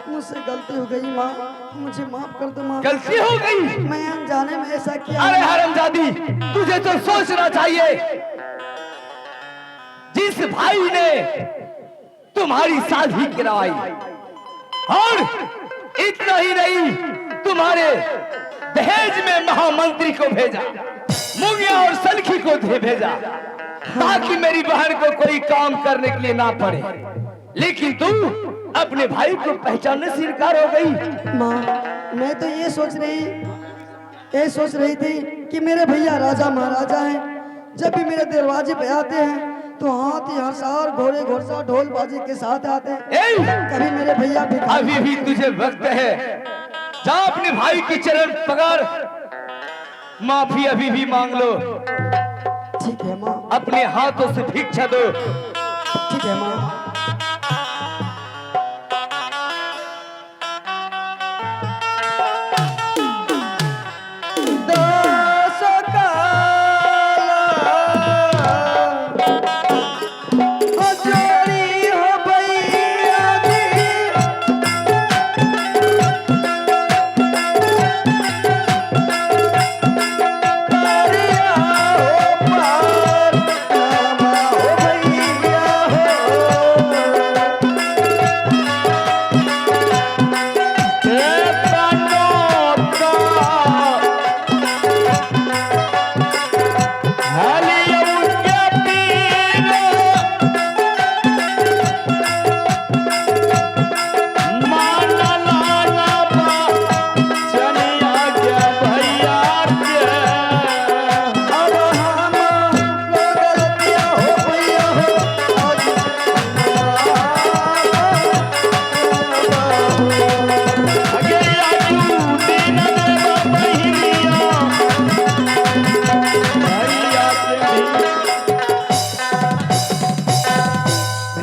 मुझसे गलती हो गई माँ, मुझे माफ कर दो माँ। गलती हो गई? मैं अनजाने में ऐसा किया। अरे हरामजादी, तुझे तो सोचना चाहिए। जिस भाई ने तुम्हारी शादी करवाई और इतना ही नहीं, तुम्हारे दहेज में महामंत्री को भेजा, मुंगिया और सलखी को भेजा ताकि मेरी बहन को कोई काम करने के लिए ना पड़े, लेकिन तू अपने भाई को पहचानने से इनकार हो गई। माँ, मैं तो ये सोच रही थी कि मेरे भैया राजा महाराजा हैं। जब भी मेरे दरवाजे पे आते हैं तो हाथी हंसार घोड़े घोड़सा ढोल बाजी के साथ आते हैं। कभी मेरे भैया अभी भी तुझे वक्त है, जा अपने भाई की चरण पकड़, माफी अभी भी मांग लो। ठीक है माँ। अपने हाथों से भिक्षा दो। ठीक है माँ।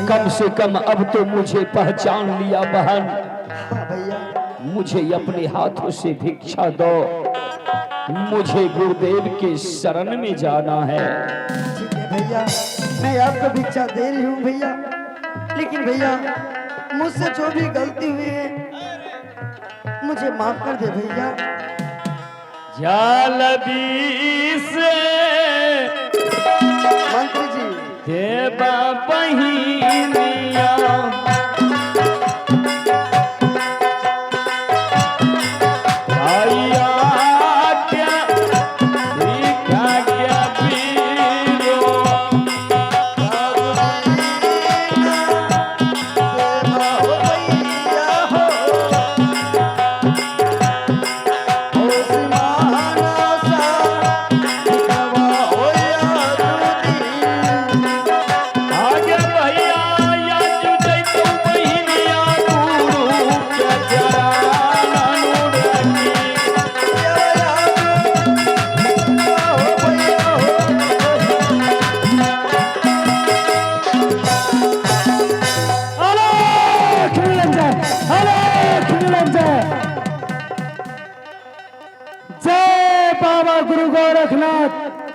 कम से कम अब तो मुझे पहचान लिया बहन। हाँ भैया। मुझे अपने हाथों से भिक्षा दो, मुझे गुरुदेव के शरण में जाना है। ठीक है भैया, मैं आपको भिक्षा दे रही हूँ भैया, लेकिन भैया मुझसे जो भी गलती हुई है मुझे माफ कर दे भैया। जल्दी से मंत्री जी देवा बहिनिया,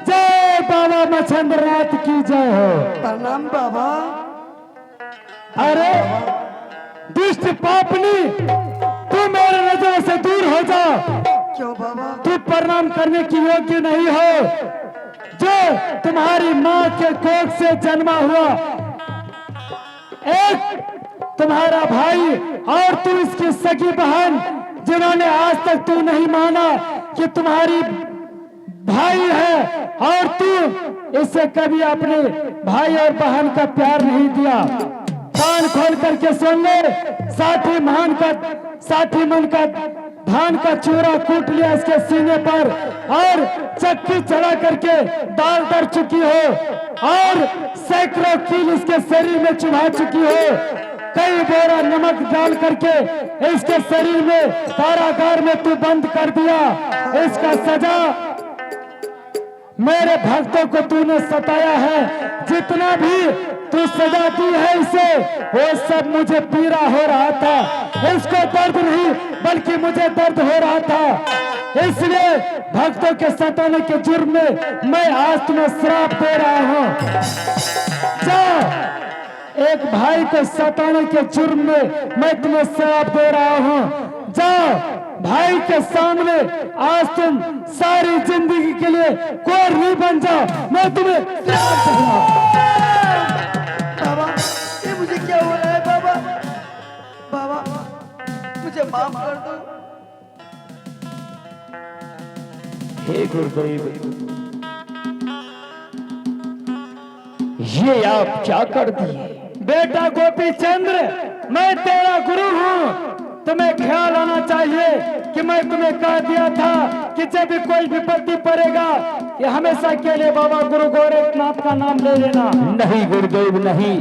जय बाबा मच्छंद्रनाथ की जय हो। प्रणाम बाबा। अरे दुष्ट पापनी, तू मेरे नजर से दूर हो जा। क्यों बाबा? तू प्रणाम करने की योग्य नहीं हो। जो तुम्हारी माँ के कोख से जन्मा हुआ एक तुम्हारा भाई और तू इसकी सगी बहन, जिन्होंने आज तक तू नहीं माना कि तुम्हारी भाई है, और तू इससे कभी अपने भाई और बहन का प्यार नहीं दिया। कान खोल करके सुन ले, साठी मन का धान का चूरा कूट लिया इसके सीने पर और चक्की चढ़ा करके दाल दर चुकी हो और सैकड़ों कील इसके शरीर में चुभा चुकी हो। कई बोरा नमक डाल करके इसके शरीर में कारागार में तू बंद कर दिया। इसका सजा मेरे भक्तों को तूने सताया है। जितना भी तू सजा दी है इसे, वो सब मुझे पीड़ा हो रहा था। इसको दर्द नहीं बल्कि मुझे दर्द हो रहा था। इसलिए भक्तों के सताने के जुर्म में मैं आज तुम्हें श्राप दे रहा हूँ। जाओ एक भाई को सताने के जुर्म में मैं तुम्हें श्राप दे रहा हूँ। जाओ भाई के सामने आज तुम सारी जिंदगी के लिए कोर नहीं बन जाओ, मैं तुम्हें श्राप दे रहा हूं। बाबा ये मुझे क्या हो रहा है बाबा? बाबा मुझे माफ कर दो। हे गुरुदेव, ये आप क्या कर दिए? बेटा गोपी चंद्र, मैं तेरा गुरु हूँ। तुम्हें ख्याल आना चाहिए कि मैं तुम्हें कह दिया था कि जब भी कोई विपत्ति पड़ेगा ये हमेशा के लिए बाबा गुरु गोरखनाथ का नाम ले लेना। नहीं गुरुदेव नहीं।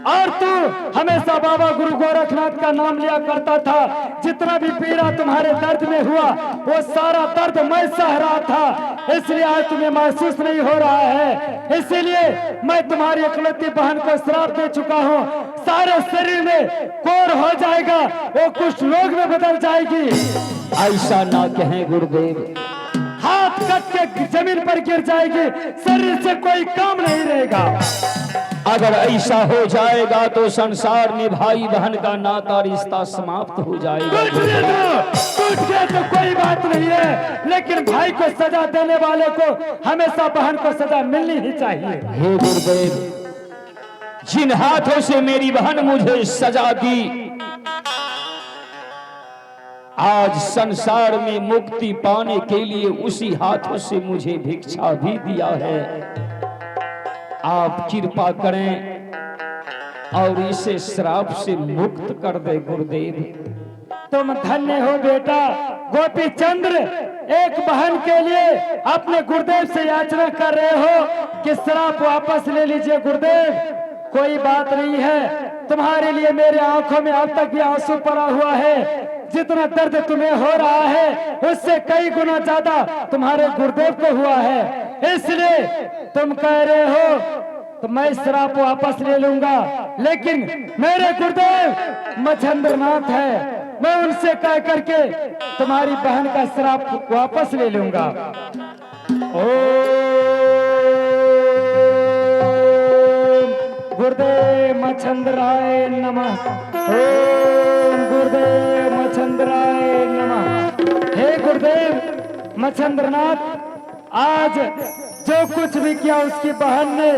और तू हमेशा बाबा गुरु गोरखनाथ का नाम लिया करता था। जितना भी पीड़ा तुम्हारे दर्द में हुआ वो सारा दर्द मैं सह रहा था, इसलिए आज तुम्हें महसूस नहीं हो रहा है। इसीलिए मैं तुम्हारी इकलौती बहन को श्राप दे चुका हूँ। सारे शरीर में कोर हो जाएगा, वो कुछ रोग में बदल जाएगी। ऐसा ना कहें गुरुदेव। हाथ कट के जमीन पर गिर जाएगी, शरीर से कोई काम नहीं रहेगा। अगर ऐसा हो जाएगा तो संसार में भाई बहन का नाता रिश्ता समाप्त हो जाएगा। टूट गया तो कोई बात नहीं है, लेकिन भाई को सजा देने वाले को हमेशा बहन को सजा मिलनी ही चाहिए। हे गुरुदेव, जिन हाथों से मेरी बहन मुझे सजा दी, आज संसार में मुक्ति पाने के लिए उसी हाथों से मुझे भिक्षा भी दिया है। आप कृपा करें और इसे श्राप से मुक्त कर दे गुरुदेव। तुम धन्य हो बेटा गोपी चंद्र, एक बहन के लिए अपने गुरुदेव से याचना कर रहे हो कि श्राप वापस ले लीजिए गुरुदेव। कोई बात नहीं है, तुम्हारे लिए मेरे आंखों में अब तक भी आंसू पड़ा हुआ है। जितना दर्द तुम्हें हो रहा है उससे कई गुना ज्यादा तुम्हारे गुरुदेव को हुआ है। इसलिए तुम कह रहे हो तो मैं श्राप वापस ले लूंगा, लेकिन मेरे गुरुदेव मच्छंद्रनाथ है, मैं उनसे कह करके तुम्हारी बहन का श्राप वापस ले लूंगा। ओम गुरुदेव मच्छंद्राय नमः। ओम गुरुदेव मच्छंद्राय नमः। हे गुरुदेव मच्छंद्रनाथ, आज जो कुछ भी किया उसकी बहन ने,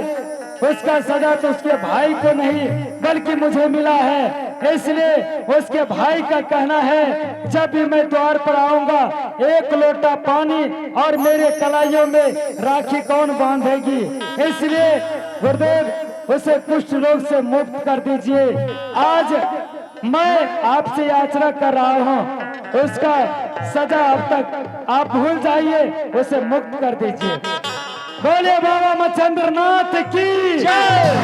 उसका सजा तो उसके भाई को नहीं बल्कि मुझे मिला है। इसलिए उसके भाई का कहना है जब भी मैं द्वार पर आऊंगा एक लोटा पानी और मेरे कलाइयों में राखी कौन बांधेगी। इसलिए गुरुदेव उसे कुष्ठ रोग से मुक्त कर दीजिए। आज मैं आपसे याचना कर रहा हूँ, उसका सजा अब तक आप भूल जाइए, उसे मुक्त कर दीजिए। बोले बाबा मच्छंद्रनाथ की जय।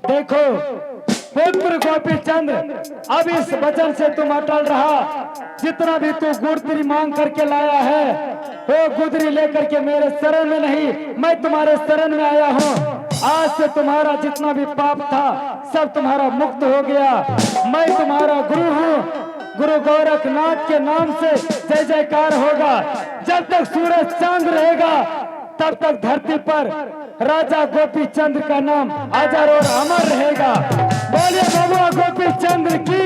देखो पुत्र गोपी चंद्र, अब इस वचन से तुम अटल रहा। जितना भी तू गुड़तरी मांग करके लाया है वो गुदरी लेकर के मेरे शरण में नहीं, मैं तुम्हारे शरण में आया हूँ। आज से तुम्हारा जितना भी पाप था सब तुम्हारा मुक्त हो गया। मैं तुम्हारा गुरु हूँ। गुरु गोरखनाथ के नाम से जय जयकार होगा। जब तक सूरज चांद रहेगा तब तक धरती पर राजा गोपी चंद्र का नाम अजर और अमर रहेगा। बोलिए बबुआ गोपी चंद्र की,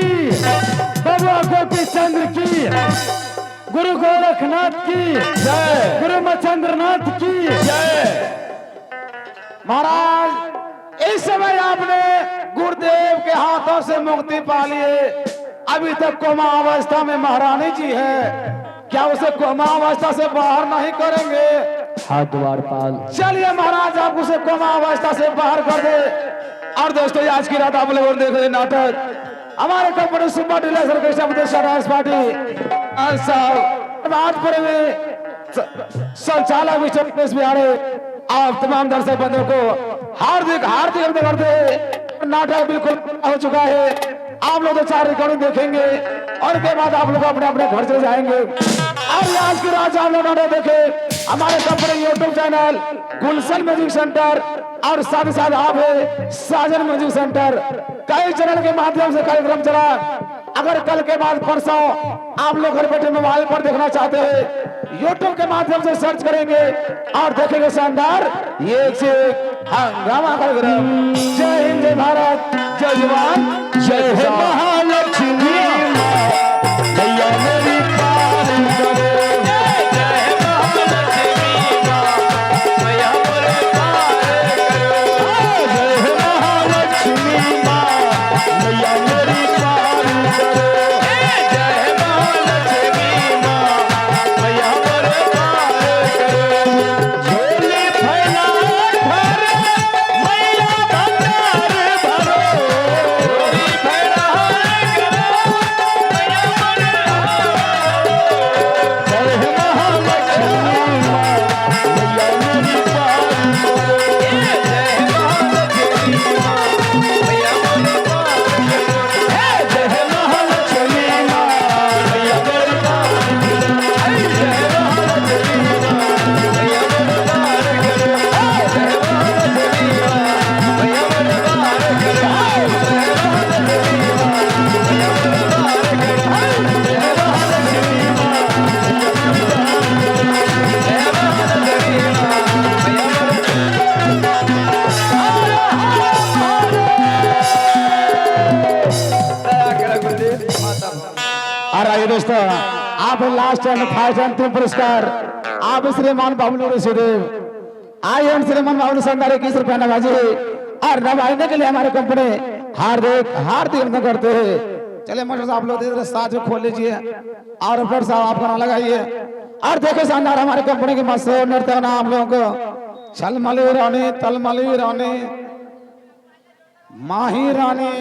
बबुआ गोपी चंद्र की, गुरु गोरखनाथ की जय, गुरु मच्छंद्रनाथ की जय। महाराज, इस समय आपने गुरुदेव के हाथों से मुक्ति पा लिए। अभी तक कोमा अवस्था में महारानी जी है, क्या उसे कोमा अवस्था से बाहर नहीं करेंगे? हाँ द्वारपाल। चलिए महाराज, आप उसे कोमा अवस्था से बाहर कर दे। और दोस्तों, आज की रात आप लोग देख रहे नाटक हमारे company super dealer Krishna dance party संचालक विश्व बिहारी आप तमाम दर्शक बंधुओं को हार्दिक हार्दिक अभिनंदन करते। नाटक बिल्कुल हो चुका है। आप लोग तो 4 रिकॉर्डिंग देखेंगे और के बाद आप लोग अपने अपने घर चले जाएंगे। और आज की रात आप लोग नाटक देखे हमारे कंपनी यूट्यूब चैनल गुलशन म्यूजिक सेंटर और साथ ही साथ आप है साजन म्यूजिक सेंटर, कई चैनल के माध्यम से कार्यक्रम चला। अगर कल के बाद परसों आप लोग घर बैठे मोबाइल पर देखना चाहते हैं, यूट्यूब के माध्यम से सर्च करेंगे और देखेंगे शानदार ये एक से हंगामा कार्यक्रम। जय हिंद, जय भारत, जय जवान, जय महालक्ष्मी भैया मेरी पार करे। दोस्तों, आप लास्ट एंड फाइनल अंतिम पुरस्कार आप श्रीमान बाबुल ऋषिदेव आए श्रीमान बाबुल शानदार 21 रुपया नवाजी और नवाजने के लिए हमारे कंपनी हार्दिक अभिनंदन करते हैं। चलिए मास्टर साहब लोग धीरे साथ खोल लीजिए और फिर साहब आप गाना लगाइए और देखिए शानदार हमारे कंपनी के मशहूर नृत्य नाम लोगों को छलमली रानी, तलमली रानी, माही रानी।